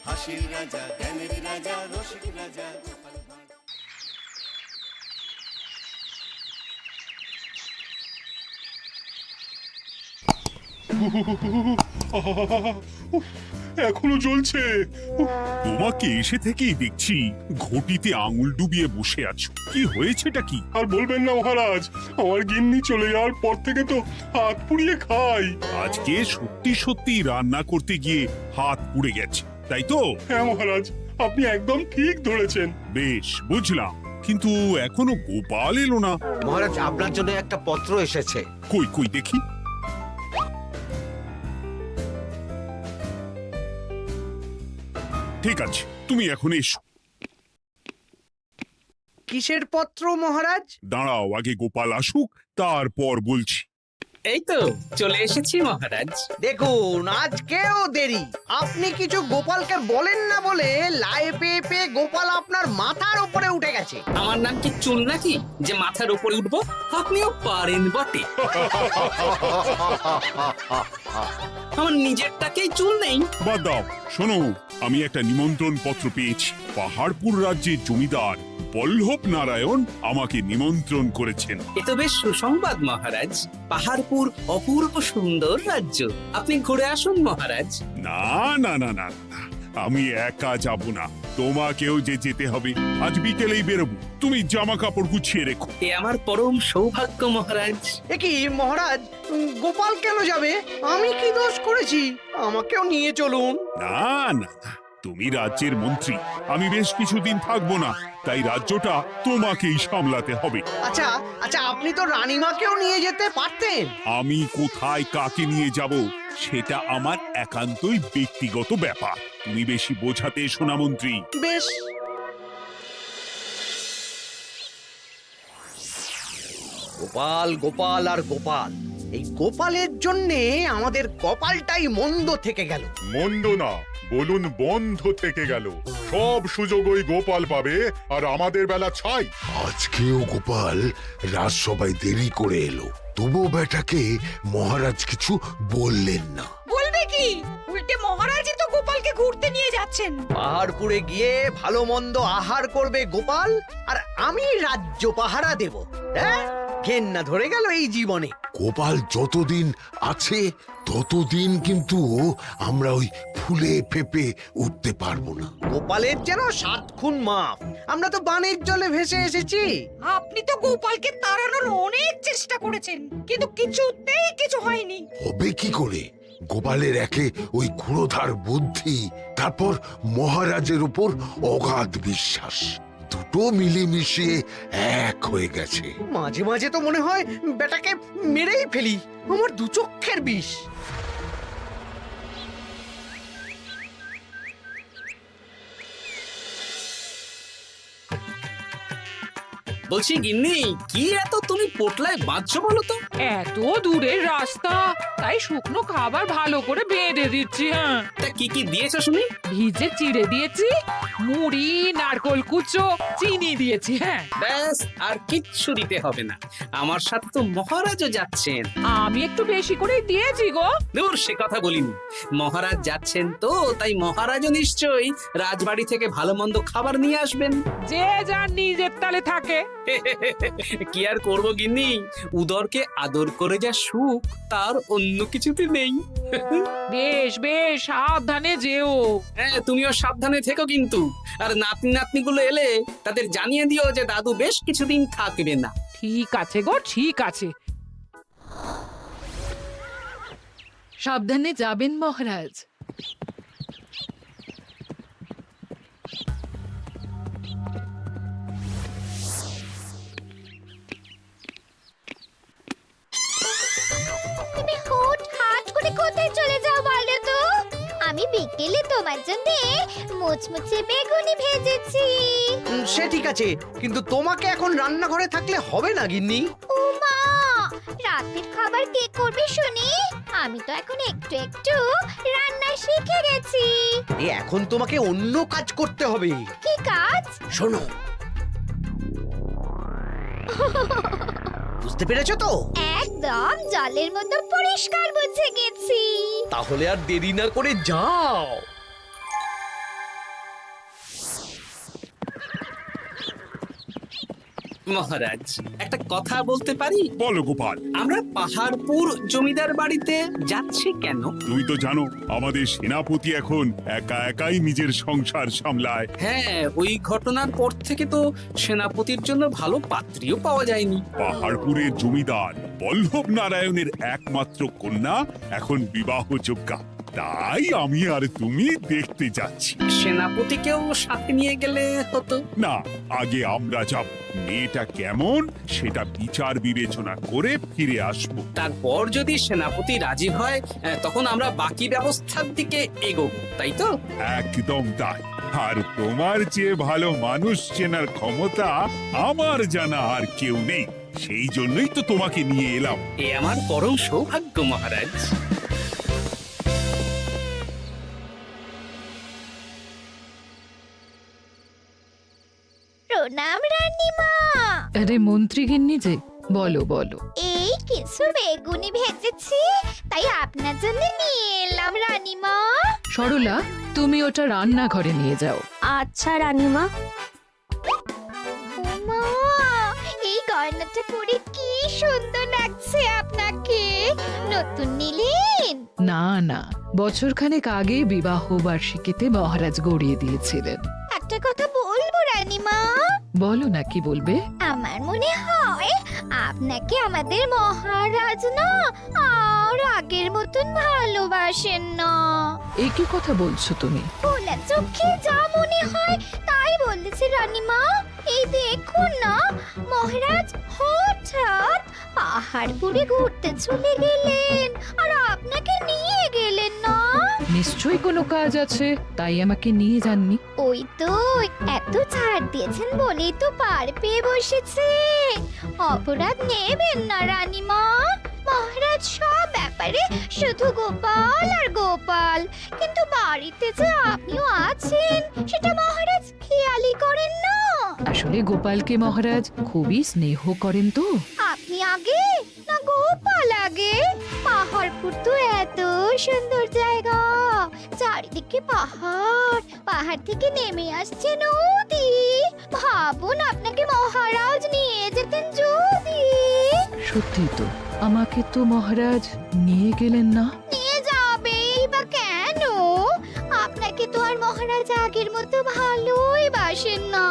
হাসির রাজা, জ্ঞানের রাজা, রসিক রাজা। এখনো জ্বলছে। তোমাকে এসে থেকেই দেখছি ঘটিতে আঙুল ডুবিয়ে বসে আছো। কি হয়েছেটা কি? আর বলবেন না মহারাজ, আমার গিন্নি চলে যাওয়ার পর থেকে তো হাত পুড়িয়ে খাই। আজকে সত্যি সত্যি রান্না করতে গিয়ে হাত পুড়ে গেছে, তাই তো? হ্যাঁ মহারাজ, আপনি একদম ঠিক ধরেছেন। বেশ, বুঝলাম, কিন্তু এখনো গোপাল এলো না। মহারাজ, আপনার জন্য একটা পত্র এসেছে। কই কই দেখি। ঠিক আছে, তুমি এখন এসো। কিসের পত্র মহারাজ? দাঁড়াও, আগে গোপাল আসুক, তারপর বলছি। এই তো চলে এসেছি মহারাজ। দেখুন, আজকেও দেরি। আপনি কিছু গোপালকে বলেন না বলে লাই পেয়ে পেয়ে গোপাল আপনার মাথার উপরে উঠে গেছে। আমার নাম কি চুল নাকি যে মাথার উপরে উঠবো? আপনিও পারেন বটে। আমার নিজেরটাকেই চুল নেই। বাদ দাও, শোনো, আমি একটা নিমন্ত্রণ পত্র পেয়েছি। পাহাড়পুর রাজ্যের জমিদার বল্লভ নারায়ণ আমাকে নিমন্ত্রণ করেছেন। এ তো বেশ সুসংবাদ মহারাজ। পাহাড়পুর অপূর্ব সুন্দর রাজ্য, আপনি ঘুরে আসুন মহারাজ। না না না না না, আমি একা যাব না, তোমাকেও যে যেতে হবে। আজ বিকেলেই বেরোবো, তুমি জামা কাপড় গুছিয়ে রেখো। এ আমার পরম সৌভাগ্য মহারাজ। এ কি মহারাজ, গোপাল কেন যাবে? আমি কি দোষ করেছি? আমাকেও নিয়ে চলুন। না না না, তুমি রাজ্যের মন্ত্রী, আমি বেশ কিছুদিন থাকবো না, তাই রাজ্যটা তোমাকেই সামলাতে হবে। আচ্ছা আচ্ছা, আপনি তো রানীমাকেও নিয়ে যেতে পারতেন। আমি কোথায় কাকে নিয়ে যাব সেটা আমার একান্তই ব্যক্তিগত ব্যাপার। তুমি বেশি বোঝাতে এসো না মন্ত্রী। বেশ। গোপাল গোপাল আর গোপাল, এই গোপালের জন্যে আমাদের কপালটাই মন্দ থেকে গেল। মন্দ না, বলুন বন্ধ থেকে গেল। সব সুযোগ ওই গোপাল পাবে, আর আমাদের বেলা ছাই। আজকেও গোপাল রাজসভায় দেরি করে এলো, তবুও বেটাকে মহারাজ কিছু বললেন না। বলবে কি? উল্টে মহারাজই তো গোপালকে ঘুরতে নিয়ে যাচ্ছেন। পাহাড়পুরে গিয়ে ভালো মন্দ আহার করবে গোপাল, আর আমি রাজ্য পাহারা দেব। হ্যাঁ, ঘেন্না ধরে গেল এই জীবনে। গোপাল যতদিন আছে ততদিন কিন্তু আমরা ওই ফুলে ফেপে উঠতে পারবো না। গোপালের যেন 7 খুন মাপ। আমরা তো বানের জলে ভেসে এসেছি। আপনি তো গোপালকে তাড়ানোর অনেক চেষ্টা করেছেন, কিন্তু কিছুতেই কিছু হয়নি। হবে কি করে? গোপালের একে ওই ক্ষুরোধার বুদ্ধি, তারপর মহারাজের উপর অগাধ বিশ্বাস, দুটো মিলেমিশে এক হয়ে গেছে। মাঝে মাঝে তো মনে হয় বেটাকে মেরেই ফেলি। আমার দু চক্ষের বিষ। বলছি গিন্নি, কি এত তুমি পোটলায় বাঁধছো বলো তো? এত দূরের রাস্তা, তাই শুকনো খাবার ভালো করে বেঁধে দিচ্ছি। হ্যাঁ, তা কি কি দিয়েছো শুনি? ভিজে চিড়ে দিয়েছি, মুড়ি, নারকোল কুচো, চিনি দিয়েছি। হ্যাঁ, ব্যাস, আর কিচ্ছু দিতে হবে না। আমার সাথে তো মহারাজও যাচ্ছেন। আমি একটু বেশি করে দিয়েছি গো। দূর, সে কথা বলিনি। মহারাজ যাচ্ছেন তো, তাই মহারাজও নিশ্চয়ই রাজবাড়ি থেকে ভালো মন্দ খাবার নিয়ে আসবেন। যে যার নিজের তালে থাকে। কি আর করবো গিন্নি, উদরকে আদর করে যা সুখ তার অন্য কিছুতে নেই। বেশ বেশ, সাবধানে যেও। হ্যাঁ, তুমিও সাবধানে থেকো কিন্তু। আর নাতনি নাতনিগুলো এলে তাদের জানিয়ে দিও যে দাদু বেশ কিছুদিন থাকবে না। ঠিক আছে গো, ঠিক আছে। সাবধানে যাবেন মহারাজ। তুমি হুটহাট করে কোথায় চলে যাও বলো তো? আমি বিকেলে তোমার জন্য মুচমুচে বেগুনি ভেজেছি। সে ঠিক আছে, কিন্তু তোমাকে এখন রান্নাঘরে থাকলে হবে না গিন্নি। ও মা, রাতের খাবার কে করবে শুনি? আমি তো এখন একটু একটু রান্না শিখে গেছি। এখন তোমাকে অন্য কাজ করতে হবে। কি কাজ? শোনো, বুঝতে পেরেছো তো? একদম জলের মতো পরিষ্কার বুঝে গেছি। তাহলে আর দেরি না করে যাও। মহারাজ একটা কথা বলতে পারি? বলো গোপাল। আমরা পাহাড়পুর জমিদার বাড়িতে যাচ্ছি কেন? তুমি তো জানো আমাদের সেনাপতি এখন একা একাই নিজের সংসার সামলায়। হ্যাঁ, ওই ঘটনার পর থেকে তো সেনাপতির জন্য ভালো পাত্রীও পাওয়া যায়নি। পাহাড়পুরের জমিদার বল্লভ নারায়ণের একমাত্র কন্যা এখন বিবাহযোগ্যা, তাই আমি আর তুমি দেখতে যাচ্ছি। সেনাপতিকেও সাথে নিয়ে গেলে হতো। না, আগে আমরা যাব, মেয়েটা কেমন সেটা বিচার বিবেচনা করে ফিরে আসব। তারপর যদি সেনাপতি রাজি হয় তখন আমরা বাকি ব্যবস্থার দিকে এগোবো, তাই তো? একদম তাই। আর তোমার চেয়ে ভালো মানুষ চেনার ক্ষমতা আমার জানা আর কেউ নেই, সেই জন্যই তো তোমাকে নিয়ে এলাম। এ আমার পরম সৌভাগ্য মহারাজ। প্রণাম রানীমা। আরে মন্ত্রী গিন্নি যে, বলো বলো। এই কিছু বেগুনি ভেজেছি, তাই আপনার জন্য নিয়ে এলাম রানীমা। সরলা, তুমি ওটা রান্নাঘরে নিয়ে যাও। আচ্ছা রানীমা। মা, এই গয়নাটা পরে কি সুন্দর লাগছে আপনাকে। নতুন নিলেন? না না, বছরখানেক আগে বিবাহ বার্ষিকীতে মহারাজ গড়িয়ে দিয়েছিলেন। একটা কথা বলবো রানীমা? বলো না, কি বলবে? আমার মনে হয় আপনাকে আমাদের মহারাজ না আর আগের মতন ভালোবাসেন না। এই কি কথা বলছো তুমি? খোলা চোখে যা মনে হয় তাই বলেছে রানীমা। এই দেখুন না, মহারাজ হঠাৎ পাহাড়পুরে ঘুরতে চলে গেলেন আর আপনাকে নিয়ে গেলেন না। নিশ্চয়ই কোনো কাজ আছে, তাই আমাকে নিয়ে যাননি। ওই তো, এত ছাড় দিয়েছেন বলেই তো পার পেয়ে বসেছে। অপরাধ নেবেন না রানীমা। মহারাজ সব ব্যাপারে শুধু গোপাল আর গোপাল, কিন্তু বাড়িতে যে আপনিও আছেন সেটা মহারাজ খেয়ালই করেন না। আসলে গোপালকে মহারাজ খুবই স্নেহ করেন তো। আপনি আগে না গোপাল আগে? পাহাড়পুর তো এত সুন্দর জায়গা, চারিদিকে পাহাড়, পাহাড় থেকে নেমে আসছে নদী। ভাবুন আপনাকে মহারাজ নিয়ে যেতেন যদি। সত্যি তো, আমাকে তো মহারাজ নিয়ে গেলেন না। নিয়ে যাবেই বা কেন? আপনাকে তো আর মহারাজ আগের মতো ভালোই বাসেন না।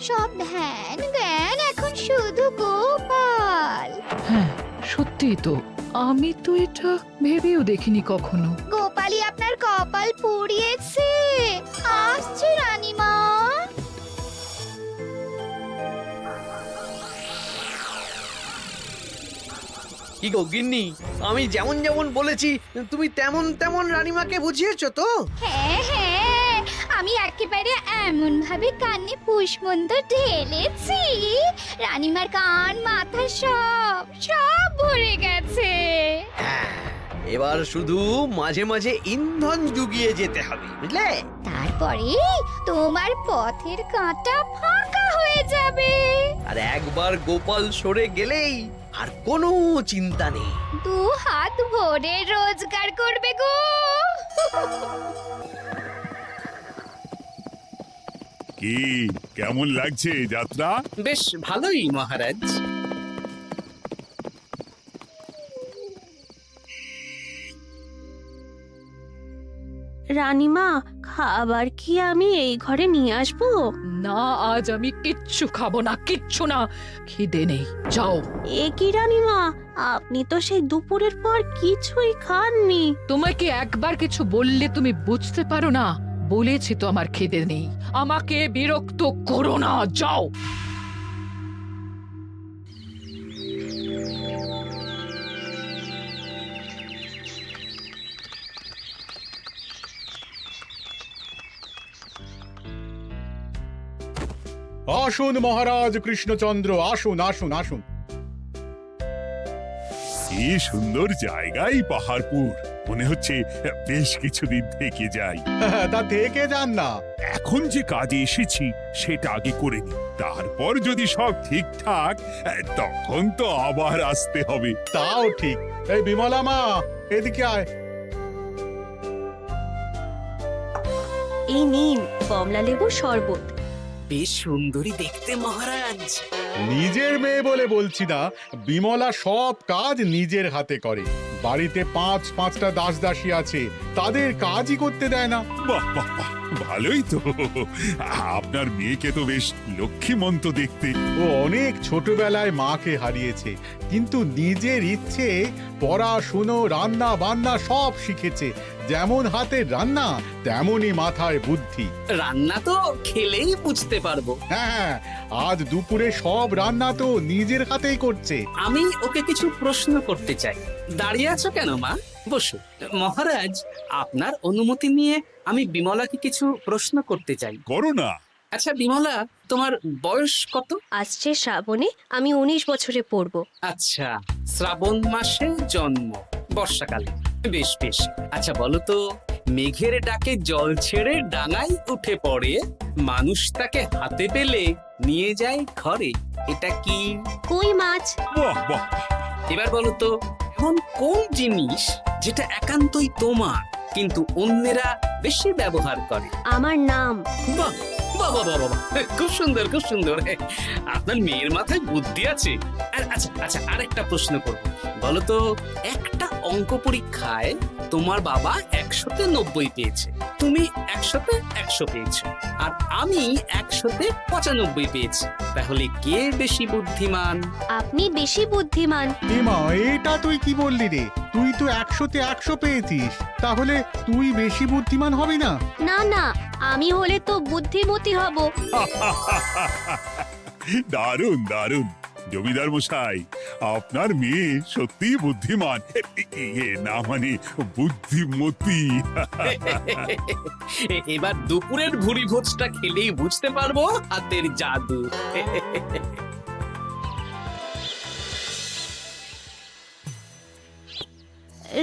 সব ধ্যান জ্ঞান এখন শুধু গোপাল। হ্যাঁ সত্যি তো, আমি তো এটা ভেবেও দেখিনি কখনো। গোপালই আপনার কপাল পুড়িয়েছে। আসছে রানীমা। কি গো গিন্নি, আমি যেমন যেমন বলেছি তুমি তেমন তেমন রানীমাকে বুঝিয়েছো তো? হ্যাঁ হ্যাঁ, আমি একেবারে এমন ভাবে কানে পুষ্পমন্ত ঢেলেছি, রানীমার কান মাথা সব সব ভরে গেছে। এবার শুধু মাঝে মাঝে ইন্ধন জুগিয়ে যেতে হবে, বুঝলে? তারপরে তোমার পথের কাঁটা ফাঁকা হয়ে যাবে। আর একবার গোপাল সরে গেলেই আর কোনো চিন্তা নেই। দু হাত ভরে রোজগার করবে গো। কি কেমন লাগছে যাত্রা? বেশ ভালোই মহারাজ। রানীমা, খাবার কি আমি এই ঘরে নিয়ে আসবো? না, আজ আমি কিচ্ছু খাবো না, কিচ্ছু না, খিদে নেই, যাও। এ কি রানীমা, আপনি তো সেই দুপুরের পর কিছুই খাননি। তোমাকে একবার কিছু বললে তুমি বুঝতে পারো না? বলেছি তো আমার খিদে নেই, আমাকে বিরক্ত করো না, যাও। আসুন মহারাজ কৃষ্ণচন্দ্র, আসুন আসুন আসুন। কি সুন্দর জায়গায় পাহাড়পুর, মনে হচ্ছে বেশ কিছুদিন থেকে যাই। তা থেকে যান না। এখন যে কাজে এসেছি সেটা আগে করে নি, তারপর যদি সব ঠিকঠাক, তখন তো আবার আসতে হবে। তাও ঠিক। এই বিমলা মা, এদিকে আয়। এই নিন কমলা লেবুর শরবত। বেশ সুন্দরী দেখতে মহারাজ। নিজের মেয়ে বলে বলছি না, বিমলা সব কাজ নিজের হাতে করে। বাড়িতে পাঁচটা দাস দাসী আছে, তাদের কাজই করতে দেয় না। বাহ বাহ বাহ, ভালোই তো। আপনার মেয়েকে তো বেশ লক্ষ্মীমন্ত দেখতে। ও অনেক ছোটবেলায় মাকে হারিয়েছে, কিন্তু নিজের ইচ্ছে পড়াশুনো রান্না বান্না সব শিখেছে। যেমন হাতের রান্না তেমনই মাথায় বুদ্ধি। রান্না তো খেলেই বুঝতে পারবো। হ্যাঁ, আজ দুপুরে সব রান্না তো নিজের হাতেই করছে। আমি ওকে কিছু প্রশ্ন করতে চাই। দাঁড়িয়ে আছো কেন মা? বসো। মহারাজ, আপনার অনুমতি নিয়ে আমি বিমলাকে কিছু প্রশ্ন করতে চাই। করো না। আচ্ছা বিমলা, তোমার বয়স কত? আসছে শ্রাবণে আমি 19 বছরে পড়ব। আচ্ছা, শ্রাবণ মাসে জন্ম, বর্ষাকালে। বেশ বেশ। আচ্ছা বলো তো, মেঘের ডাকে জল ছেড়ে ডাঙায় উঠে পড়ে, মানুষ তাকে হাতে পেলে নিয়ে যায় ঘরে, এটা কি? কই মাছ। বাহ বাহ, এবার বলো তো, এমন কোন জিনিস যেটা একান্তই তোমার কিন্তু অন্যেরা বেশি ব্যবহার করে? আমার নাম। বাহ বাহ বাহ বাহ বাহ, খুব সুন্দর খুব সুন্দর। আপনার মেয়ের মাথায় বুদ্ধি আছে। আচ্ছা আচ্ছা, আরেকটা প্রশ্ন করব। বলো তো, একটা অঙ্ক পরীক্ষায় তোমার বাবা 100-তে 90 পেয়েছে, তুমি 100-তে 100 পেয়েছো, আর আমি 100-তে 95 পেয়েছি। তাহলে কে বেশি বুদ্ধিমান? আপনি বেশি বুদ্ধিমান। এমা, এটা তুই কি বললি রে? তুই তো 100-তে 100 পেয়েছিস, তাহলে তুই বেশি বুদ্ধিমান হবি না? না না, আমি হলে তো বুদ্ধিমতী হব। দারুণ দারুণ। জমিদার মশাই, আপনার মেয়ে সত্যি বুদ্ধিমান, না মানে বুদ্ধিমতী। এবার দুপুরের ভুরি ভোজটা খেলেই বুঝতে পারবো হাতের জাদু।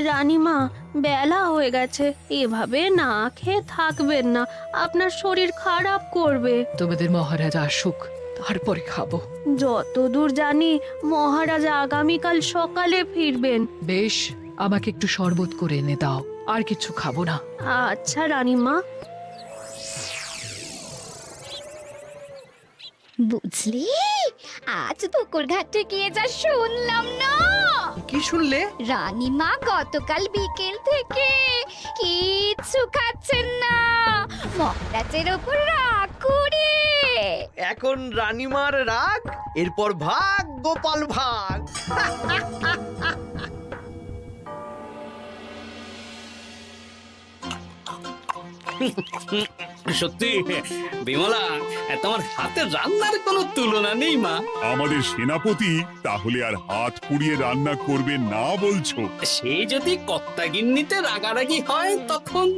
রানীমা, বেলা হয়ে গেছে, এভাবে না খেয়ে থাকবেন না, আপনার শরীর খারাপ করবে। তোমাদের মহারাজ আসুক, তারপরে খাবো। যতদূর জানি মহারাজ আগামীকাল সকালে ফিরবেন। বেশ, আমাকে একটু শরবত করে এনে দাও, আর কিছু খাবো না। আচ্ছা রানীমা। বুঝলি, আজ পুকুর ঘাটে গিয়ে যা শুনলাম না। কি শুনলে? রানীমা গতকাল বিকেল থেকে কিচ্ছু খাচ্ছেন না, মহারাজের ওপর রাগ করে। এখন রানীমার রাগ, এরপর ভাগ গোপাল ভাগ। সত্যি বিমলা, তোমার হাতের রান্নার কোনো তুলনা নেই মা। আমাদের সেনাপতি তাহলে আর হাত পুড়িয়ে রান্না করবে না বলছো? সে যদি কর্তাগিন্নিতে রাগারাগি হয় তখন।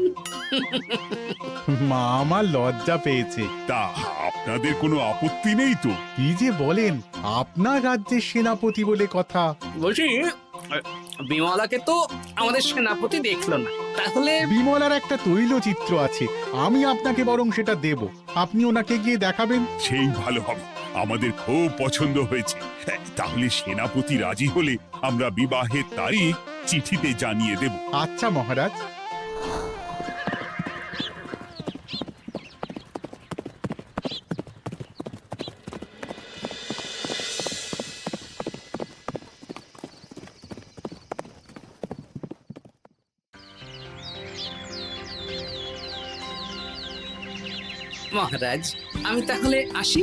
মা আমার লজ্জা পেয়েছে। তা আপনাদের কোনো আপত্তি নেই তো? কি যে বলেন, আপনার রাজ্যের সেনাপতি বলে কথা। বলছি, বিমলাকে তো আমাদের সেনাপতি দেখলো না, তাহলে বিমলার একটা তৈলচিত্র আছে, আমি আপনাকে বরং সেটা দেব, আপনি ওনাকে গিয়ে দেখাবেন। সেই ভালো হবে, আমাদের খুব পছন্দ হয়েছে। তাহলে সেনাপতি রাজি হলে আমরা বিবাহের তারিখ চিঠিতে জানিয়ে দেব। আচ্ছা মহারাজ। মহারাজ, আমি তাহলে আসি।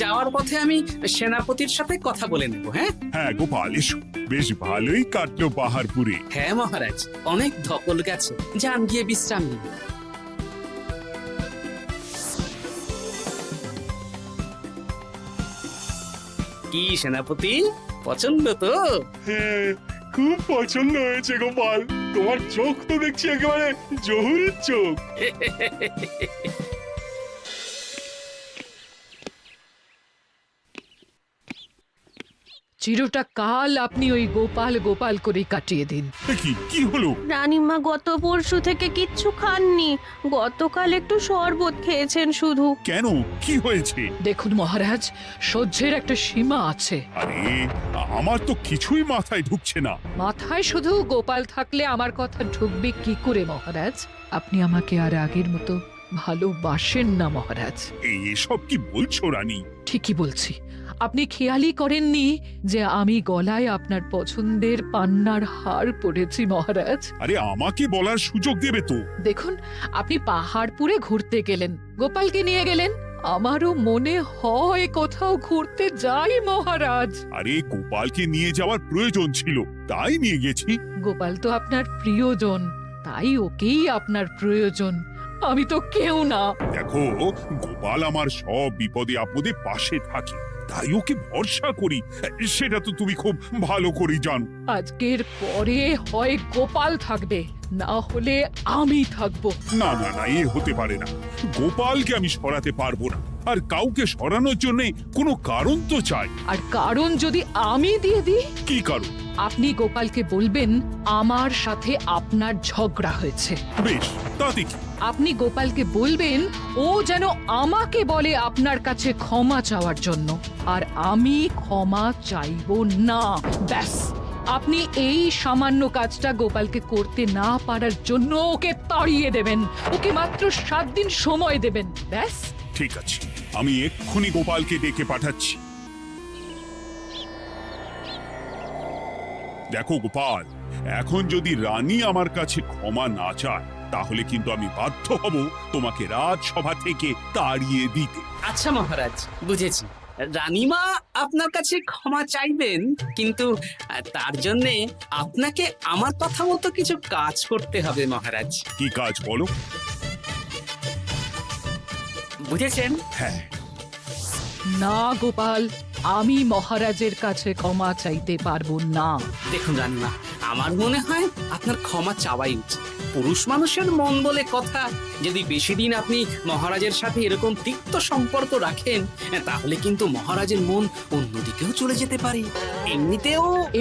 যাওয়ার পথে আমি সেনাপতির সাথে কথা বলে নেব। হ্যাঁ হ্যাঁ গোপাল, এসো। বেশ ভালোই কাটলো পাহাড়পুরে। হ্যাঁ মহারাজ, অনেক ধকল গেছে, যান গিয়ে বিশ্রাম নিন। কি সেনাপতি, পছন্দ তো? হ্যাঁ, খুব পছন্দ হয়েছে গোপাল। তোমার চোখ তো দেখছি একেবারে জহুরির চোখ। চিরটা কাল আপনি ওই গোপাল গোপাল করে কাটিয়ে দিন। কি হলো? রানীমা গত পরশু থেকে কিচ্ছু খাননি, গতকাল একটু শরবত খেয়েছেন শুধু। কেন, কি হয়েছে? দেখুন মহারাজ, সহ্যের একটা সীমা আছে। আরে, আমার তো কিছুই মাথায় ঢুকছে না। মাথায় শুধু গোপাল থাকলে আমার কথা ঢুকবে কি করে মহারাজ? আপনি আমাকে আর আগের মতো ভালোবাসেন না মহারাজ। এসব কি বলছো রানী? ঠিকই বলছি, আপনি খেয়ালই করেননি যে আমি গলায় আপনার পছন্দের পান্নার হার পরেছি মহারাজ? আরে আমাকে বলার সুযোগ দেবে তো। দেখুন, আপনি পাহাড়পুরে ঘুরতে গেলেন, গোপালকে নিয়ে গেলেন। আমারও মনে হয় কোথাও ঘুরতে যাই মহারাজ। আরে গোপালকে নিয়ে যাওয়ার প্রয়োজন ছিল, তাই নিয়ে গেছি। গোপাল তো আপনার প্রিয়জন, তাই ওকেই আপনার প্রয়োজন। আমি তো কেউ না। দেখো, গোপাল আমার সব বিপদে আপদে পাশে থাকে, তাই ওকে ভরসা করি, সেটা তো তুমি খুব ভালো করে জানো। আজকের পরে হয় গোপাল থাকবে, না হলে আমি থাকবো। না না না, এ হতে পারে না। গোপালকে আমি সরাতে পারবো না, আর কাউকে সরানোর জন্য কোনো কারণ তো চাই। আর কারণ যদি আমি দিয়ে দিই? কি কারণ? আপনি গোপালকে বলবেন আমার সাথে আপনার ঝগড়া হয়েছে। বেশ, তাতে কি? আপনি গোপালকে বলবেন ও যেন আমাকে বলে আপনার কাছে ক্ষমা চাওয়ার জন্য, আর আমি ক্ষমা চাইবো না। ব্যাস, আপনি এই সামান্য কাজটা গোপালকে করতে না পারার জন্য ওকে তাড়িয়ে দেবেন, ওকে মাত্র 7 দিন সময় দেবেন। ব্যাস। ঠিক আছে, আমি এক্ষুনি গোপালকে ডেকে পাঠাচ্ছি। দেখো গোপাল, এখন যদি রানী আমার কাছে ক্ষমা না চায়, তাহলে কিন্তু আমি বাধ্য হব তোমাকে রাজসভা থেকে তাড়িয়ে দিতে। আচ্ছা মহারাজ, বুঝেছি। রানীমা আপনার কাছে ক্ষমা চাইবেন, কিন্তু তার জন্যে আপনাকে আমার কথা মতো কিছু কাজ করতে হবে মহারাজ। কি কাজ বলো? বুঝেছেন? হ্যাঁ। না গোপাল, আমি মহারাজের কাছে ক্ষমা চাইতে পারবো না। দেখুন রানীমা, আমার মনে হয় আপনার ক্ষমা চাওয়াই উচিত। পুরুষ মানুষের মন বলে কথা, যদি বেশি দিন আপনি মহারাজের সাথে এরকম তিক্ত সম্পর্ক রাখেন, তাহলে কিন্তু মহারাজের মন অন্যদিকেও চলে যেতে পারে।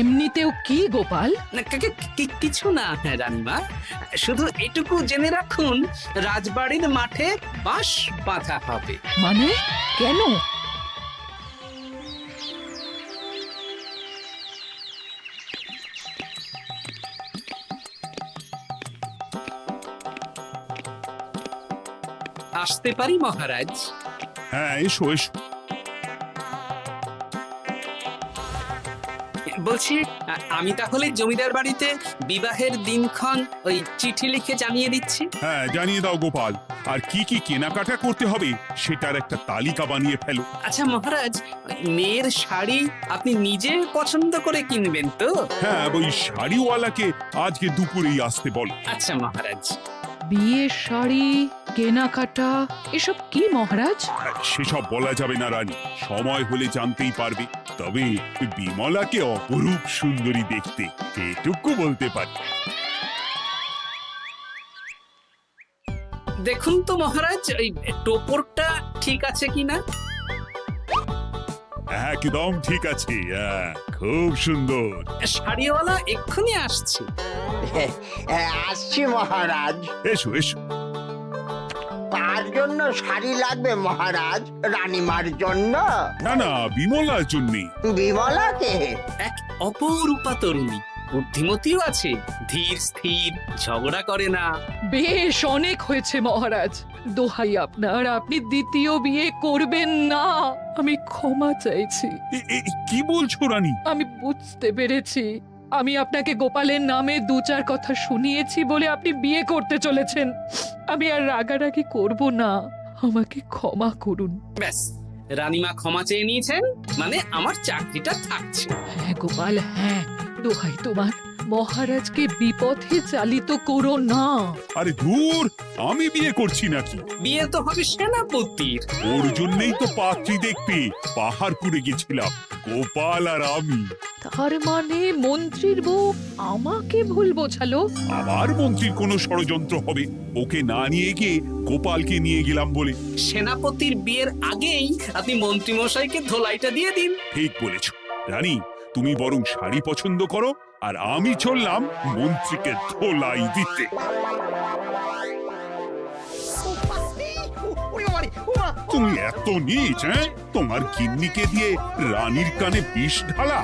এমনিতেও কি গোপাল? না, কিছু না রানীমা, শুধু এটুকু জেনে রাখুন, রাজবাড়ির মাঠে বাঁশ বাঁধা হবে। মানে কেন? আসতে পারি মহারাজ? হ্যাঁ, এসো এসো। বলছি, আমি তাহলে জমিদার বাড়িতে বিবাহের দিনক্ষণ ওই চিঠি লিখে জানিয়ে দিচ্ছি। হ্যাঁ, জানিয়ে দাও গোপাল। আর কি কি কেনাকাটা করতে হবে সেটার একটা তালিকা বানিয়ে ফেলো। আচ্ছা মহারাজ, মেয়ের শাড়ি আপনি নিজে পছন্দ করে কিনবেন তো? হ্যাঁ, ওই শাড়িওয়ালাকে আজকে দুপুরেই আসতে বলো। আচ্ছা মহারাজ। বিয়ের শাড়ি, কেনাকাটা, এসব কি মহারাজ? সেসব বলা যাবে না রানী, সময় হলে জানতেই পারবে। তবে বিমলাকে অপরূপ সুন্দরী দেখতে, এটুকু বলতে পারি। দেখুন তো মহারাজ, ওই টোপরটা ঠিক আছে কিনা? একদম ঠিক আছে, খুব সুন্দর। শাড়িওয়ালা এক্ষুনি আসছে। আসছি মহারাজ। এসো এসো। কার জন্য শাড়ি লাগবে মহারাজ? রানীমার জন্য? না না, বিমলার জন্যে। বিমলাকে? এক অপরূপা তরুণী, বুদ্ধিমতীও আছে, ধীর স্থির, ঝগড়া করে না। বেশ, অনেক হয়েছে মহারাজ। দোহাই আপনার, আপনি দ্বিতীয় বিয়ে করবেন না। আমি ক্ষমা চাইছি। কি বলছো রানী? আমি বুঝতে পেরেছি, আমি আপনাকে গোপালের নামে 2-4 কথা শুনিয়েছি বলে আপনি বিয়ে করতে চলেছেন। আমি আর রাগারাগি করব না, আমাকে ক্ষমা করুন। ব্যাস, রানীমা ক্ষমা চেয়ে নিয়েছেন, মানে আমার চাকরিটা থাকছে। হ্যাঁ গোপাল, হ্যাঁ, দোহাই তোমার, মহারাজকে বিপথে চালিত করো না। আরে দূর, আমি বিয়ে করছি নাকি? বিয়ে তো হবে সেনাপতির। ওর জন্যই তো পাত্রী দেখতে পাহাড়পুরে গেছিলাম, গোপাল আর আমি। তার মানে মন্ত্রীর বউ আমাকে ভুল বোঝালো? আবার মন্ত্রীর কোনো ষড়যন্ত্র হবে, ওকে না নিয়ে গিয়ে গোপালকে নিয়ে গেলাম বলে। সেনাপতির বিয়ের আগেই আপনি মন্ত্রী মশাইকে ধোলাইটা দিয়ে দিন। ঠিক বলেছ রানী, তুমি বরং শাড়ি পছন্দ করো, আর আমি চললাম মন্ত্রীকে ধোলাই দিতে। তুমি এত নীচ, তোমার গিন্নিকে দিয়ে রানীর কানে বিষ ঢালা?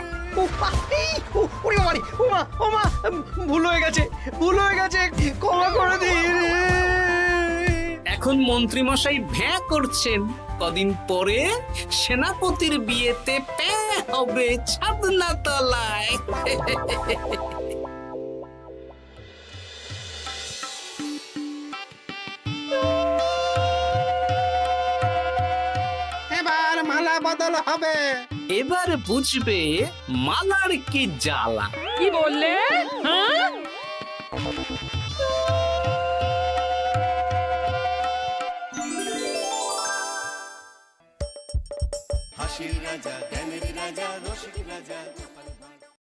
ভুল হয়ে গেছে, ক্ষমা করে দিন। এখন মন্ত্রীমশাই ভ্যাঁ করছেন, কদিন পরে সেনাপতির বিয়েতে প্যাঁ হবে ছাদনা তলায়। এবার মালা বদল হবে। এবার বুঝবে মালার কি জ্বালা। কি বললে? হ্যাঁ? হাসির রাজা জ্ঞানের রাজা রসিক রাজা